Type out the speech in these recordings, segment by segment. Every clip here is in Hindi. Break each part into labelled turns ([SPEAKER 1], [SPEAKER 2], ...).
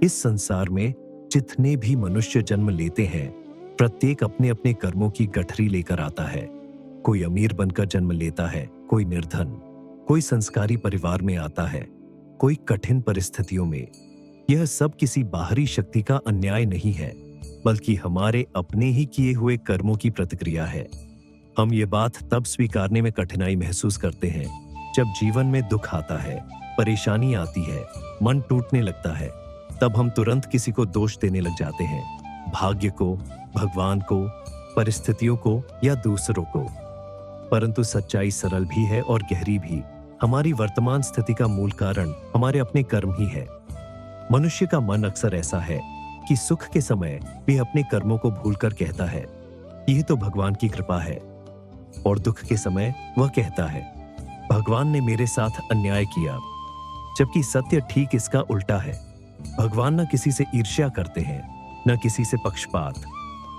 [SPEAKER 1] इस संसार में जितने भी मनुष्य जन्म लेते हैं, प्रत्येक अपने अपने कर्मों की गठरी लेकर आता है। कोई अमीर बनकर जन्म लेता है, कोई निर्धन, कोई संस्कारी परिवार में आता है, कोई कठिन परिस्थितियों में। यह सब किसी बाहरी शक्ति का अन्याय नहीं है, बल्कि हमारे अपने ही किए हुए कर्मों की प्रतिक्रिया है। हम ये बात तब स्वीकारने में कठिनाई महसूस करते हैं जब जीवन में दुख आता है, परेशानी आती है, मन टूटने लगता है। तब हम तुरंत किसी को दोष देने लग जाते हैं, भाग्य को, भगवान को, परिस्थितियों को या दूसरों को। परंतु सच्चाई सरल भी है और गहरी भी। हमारी वर्तमान स्थिति का मूल कारण हमारे अपने कर्म ही है। मनुष्य का मन अक्सर ऐसा है कि सुख के समय भी अपने कर्मों को भूलकर कहता है, यह तो भगवान की कृपा है, और दुख के समय वह कहता है, भगवान ने मेरे साथ अन्याय किया। जबकि सत्य ठीक इसका उल्टा है। भगवान न किसी से ईर्ष्या करते हैं, न किसी से पक्षपात।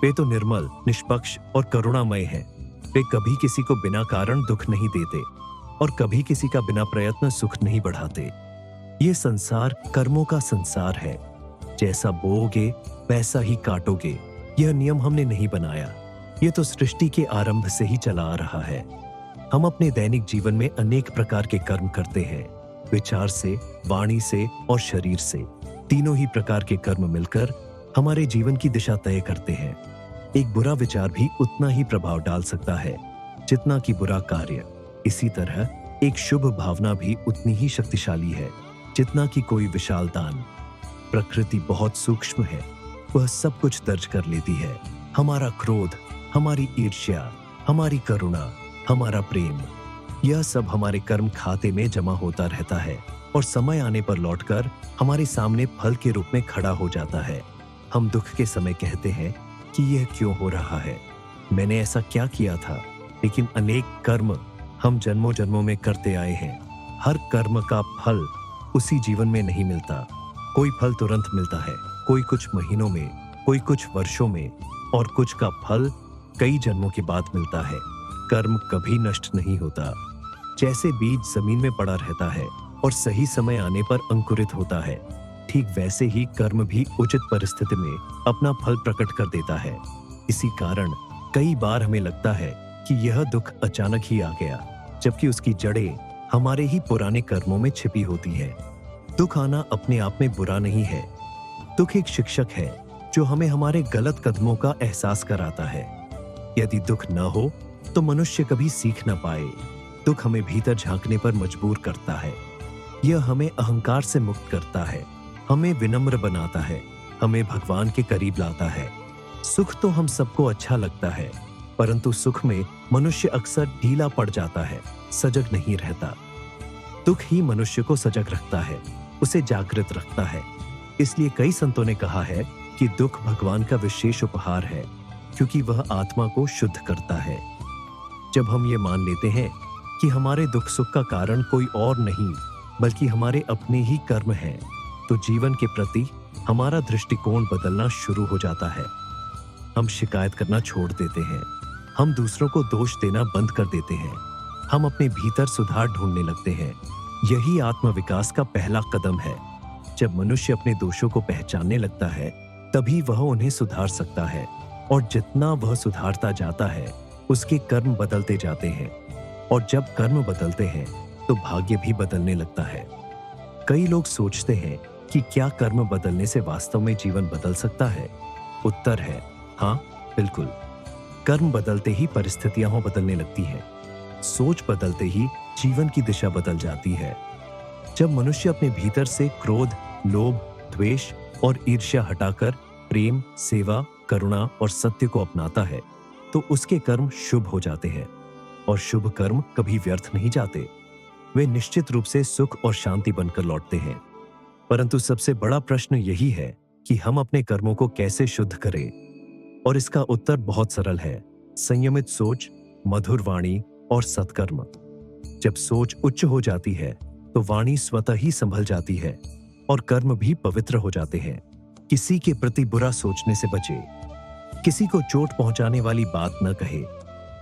[SPEAKER 1] वे तो निर्मल, निष्पक्ष और करुणामय हैं। वे कभी किसी को बिना कारण दुख नहीं देते और कभी किसी का बिना प्रयत्न सुख नहीं बढ़ाते। ये संसार कर्मों का संसार है। जैसा बोओगे वैसा ही काटोगे। यह नियम हमने नहीं बनाया, ये तो सृष्टि के आरंभ से ही चला आ रहा है। हम अपने दैनिक जीवन में अनेक प्रकार के कर्म करते हैं, विचार से, वाणी से और शरीर से। तीनों ही प्रकार के कर्म मिलकर हमारे जीवन की दिशा तय करते हैं। एक बुरा विचार भी उतना ही प्रभाव डाल सकता है जितना कि बुरा कार्य। इसी तरह एक शुभ भावना भी उतनी ही शक्तिशाली है जितना कि कोई विशाल दान। प्रकृति बहुत सूक्ष्म है, वह सब कुछ दर्ज कर लेती है। हमारा क्रोध, हमारी ईर्ष्या, हमारी करुणा, हमारा प्रेम, यह सब हमारे कर्म खाते में जमा होता रहता है और समय आने पर लौटकर हमारे सामने फल के रूप में खड़ा हो जाता है। हम दुख के समय कहते हैं कि यह क्यों हो रहा है, मैंने ऐसा क्या किया था। लेकिन अनेक कर्म हम जन्मों जन्मों में करते आए हैं। हर कर्म का फल उसी जीवन में नहीं मिलता। कोई फल तुरंत मिलता है, कोई कुछ महीनों में, कोई कुछ वर्षों में, और कुछ का फल कई जन्मों के बाद मिलता है। कर्म कभी नष्ट नहीं होता। जैसे बीज जमीन में पड़ा रहता है और सही समय आने पर अंकुरित होता है, ठीक वैसे ही कर्म भी उचित परिस्थिति में अपना फल प्रकट कर देता है। इसी कारण कई बार हमें लगता है कि यह दुख अचानक ही आ गया, जबकि उसकी जड़ें हमारे ही पुराने कर्मों में छिपी होती है। दुख आना अपने आप में बुरा नहीं है। दुख एक शिक्षक है जो हमें हमारे गलत कदमों का एहसास कराता है। यदि दुख न हो तो मनुष्य कभी सीख न पाए। दुख हमें भीतर झांकने पर मजबूर करता है। यह हमें अहंकार से मुक्त करता है, हमें विनम्र बनाता है, हमें भगवान के करीब लाता है। सुख तो हम सबको अच्छा लगता है, परंतु सुख में मनुष्य अक्सर ढीला पड़ जाता है, सजग नहीं रहता। दुख ही मनुष्य को सजग रखता है, उसे जागृत रखता है। इसलिए कई संतों ने कहा है कि दुख भगवान का विशेष उपहार है, क्योंकि वह आत्मा को शुद्ध करता है। जब हम ये मान लेते हैं कि हमारे दुख सुख का कारण कोई और नहीं बल्कि हमारे अपने ही कर्म हैं, तो जीवन के प्रति हमारा दृष्टिकोण बदलना शुरू हो जाता है। हम शिकायत करना छोड़ देते हैं, हम दूसरों को दोष देना बंद कर देते हैं, हम अपने भीतर सुधार ढूंढने लगते हैं। यही आत्मविकास का पहला कदम है। जब मनुष्य अपने दोषों को पहचानने लगता है, तभी वह उन्हें सुधार सकता है, और जितना वह सुधारता जाता है उसके कर्म बदलते जाते हैं, और जब कर्म बदलते हैं तो भाग्य भी बदलने लगता है। कई लोग सोचते हैं कि क्या कर्म बदलने से वास्तव में जीवन बदल सकता है? उत्तर है हाँ, बिल्कुल। कर्म बदलते ही परिस्थितियां बदलने लगती हैं। सोच बदलते ही जीवन की दिशा बदल जाती है। जब मनुष्य अपने भीतर से क्रोध, लोभ, द्वेष और ईर्ष्या हटाकर प्रेम, सेवा, करुणा और सत्य को अपनाता है, तो उसके कर्म शुभ हो जाते हैं। और शुभ कर्म कभी व्यर्थ नहीं जाते, वे निश्चित रूप से सुख और शांति बनकर लौटते हैं। परंतु सबसे बड़ा प्रश्न यही है कि हम अपने कर्मों को कैसे शुद्ध करें, और इसका उत्तर बहुत सरल है। संयमित सोच, मधुर वाणी और सत्कर्म। जब सोच उच्च हो जाती है तो वाणी स्वतः ही संभल जाती है और कर्म भी पवित्र हो जाते हैं। किसी के प्रति बुरा सोचने से बचे, किसी को चोट पहुंचाने वाली बात न कहे,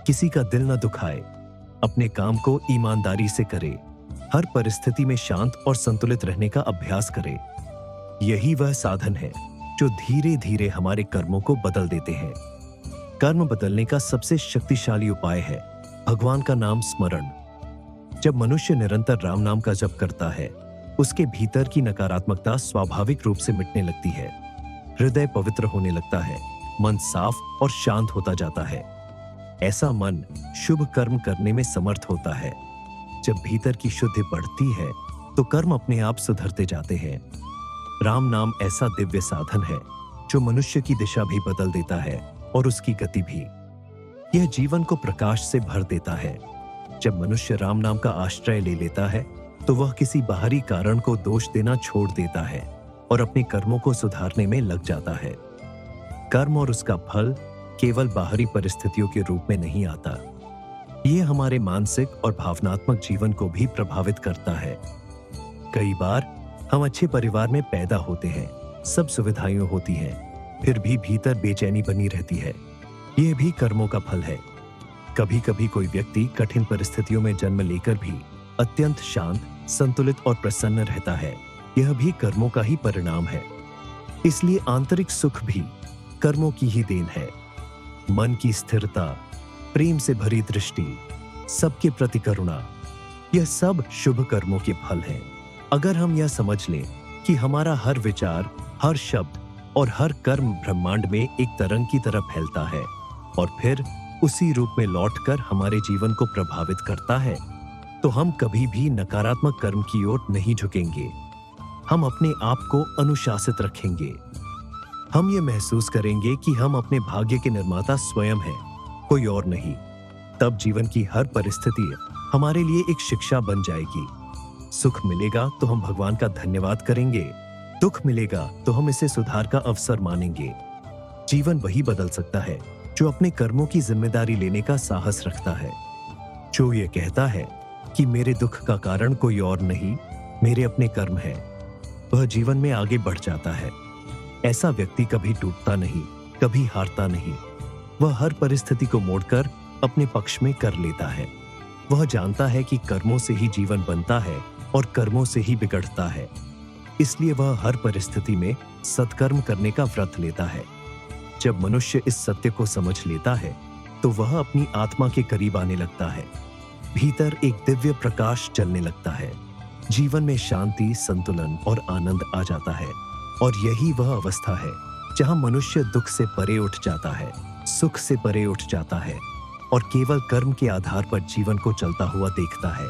[SPEAKER 1] किसी का दिल न दुखाए, अपने काम को ईमानदारी से करे, हर परिस्थिति में शांत और संतुलित रहने का अभ्यास करे। यही वह साधन है जो धीरे धीरे हमारे कर्मों को बदल देते हैं। कर्म बदलने का सबसे शक्तिशाली उपाय है भगवान का नाम स्मरण। जब मनुष्य निरंतर राम नाम का जप करता है, उसके भीतर की नकारात्मकता स्वाभाविक रूप से मिटने लगती है। हृदय पवित्र होने लगता है, मन साफ और शांत होता जाता है। ऐसा मन शुभ कर्म करने में समर्थ होता है। जब भीतर की शुद्धि बढ़ती है तो कर्म अपने आप सुधरते जाते हैं। राम नाम ऐसा दिव्य साधन है जो मनुष्य की दिशा भी बदल देता है और उसकी गति भी। यह जीवन को प्रकाश से भर देता है। जब मनुष्य राम नाम का आश्रय ले लेता है तो वह किसी बाहरी कारण को दोष देना छोड़ देता है और अपने कर्मों को सुधारने में लग जाता है। कर्म और उसका फल केवल बाहरी परिस्थितियों के रूप में नहीं आता। यह हमारे मानसिक और भावनात्मक जीवन को भी प्रभावित करता है। कई बार हम अच्छे परिवार में पैदा होते हैं, सब सुविधाएं होती हैं, फिर भी भीतर बेचैनी बनी रहती है। यह भी कर्मों का फल है। कभी कभी कोई व्यक्ति कठिन परिस्थितियों में जन्म लेकर भी अत्यंत शांत, संतुलित और प्रसन्न रहता है। यह भी कर्मों का ही परिणाम है। इसलिए आंतरिक सुख भी कर्मों की ही देन है। मन की स्थिरता, प्रेम से भरी दृष्टि, सबके प्रति करुणा, यह सब शुभ कर्मों के फल हैं। अगर हम यह समझ लें कि हमारा हर विचार, हर शब्द और हर कर्म ब्रह्मांड में एक तरंग की तरह फैलता है और फिर उसी रूप में लौटकर हमारे जीवन को प्रभावित करता है, तो हम कभी भी नकारात्मक कर्म की ओर नहीं झुकेंगे। हम अपने आप को अनुशासित रखेंगे। हम ये महसूस करेंगे कि हम अपने भाग्य के निर्माता स्वयं हैं, कोई और नहीं। तब जीवन की हर परिस्थिति हमारे लिए एक शिक्षा बन जाएगी। सुख मिलेगा तो हम भगवान का धन्यवाद करेंगे, दुख मिलेगा तो हम इसे सुधार का अवसर मानेंगे। जीवन वही बदल सकता है जो अपने कर्मों की जिम्मेदारी लेने का साहस रखता है, जो ये कहता है कि मेरे दुख का कारण कोई और नहीं, मेरे अपने कर्म है। वह जीवन में आगे बढ़ जाता है। ऐसा व्यक्ति कभी टूटता नहीं, कभी हारता नहीं। वह हर परिस्थिति को मोड़कर अपने पक्ष में कर लेता है। वह जानता है कि कर्मों से ही जीवन बनता है और कर्मों से ही बिगड़ता है। इसलिए वह हर परिस्थिति में सत्कर्म करने का व्रत लेता है। जब मनुष्य इस सत्य को समझ लेता है तो वह अपनी आत्मा के करीब आने लगता है। भीतर एक दिव्य प्रकाश जलने लगता है। जीवन में शांति, संतुलन और आनंद आ जाता है। और यही वह अवस्था है जहां मनुष्य दुख से परे उठ जाता है, सुख से परे उठ जाता है और केवल कर्म के आधार पर जीवन को चलता हुआ देखता है।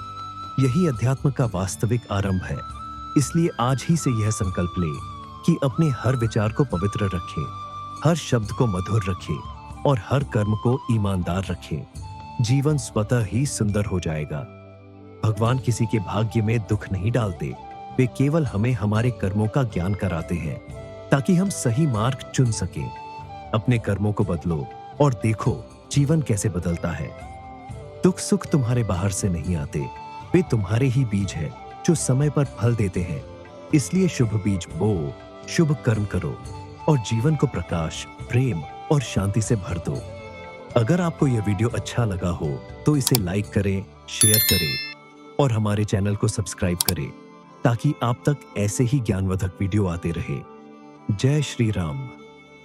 [SPEAKER 1] यही अध्यात्म का वास्तविक आरंभ है। इसलिए आज ही से यह संकल्प ले कि अपने हर विचार को पवित्र रखें, हर शब्द को मधुर रखें और हर कर्म को ईमानदार रखें। जीवन स्वतः ही सुंदर हो जाएगा। भगवान किसी के भाग्य में दुख नहीं डालते, वे केवल हमें हमारे कर्मों का ज्ञान कराते हैं ताकि हम सही मार्ग चुन सकें। अपने कर्मों को बदलो और देखो जीवन कैसे बदलता है। दुख सुख तुम्हारे बाहर से नहीं आते, वे तुम्हारे ही बीज हैं जो समय पर फल देते हैं। इसलिए शुभ बीज बो, शुभ कर्म करो और जीवन को प्रकाश, प्रेम और शांति से भर दो। अगर आपको यह वीडियो अच्छा लगा हो तो इसे लाइक करें, शेयर करें और हमारे चैनल को सब्सक्राइब करें ताकि आप तक ऐसे ही ज्ञानवर्धक वीडियो आते रहे। जय श्री राम।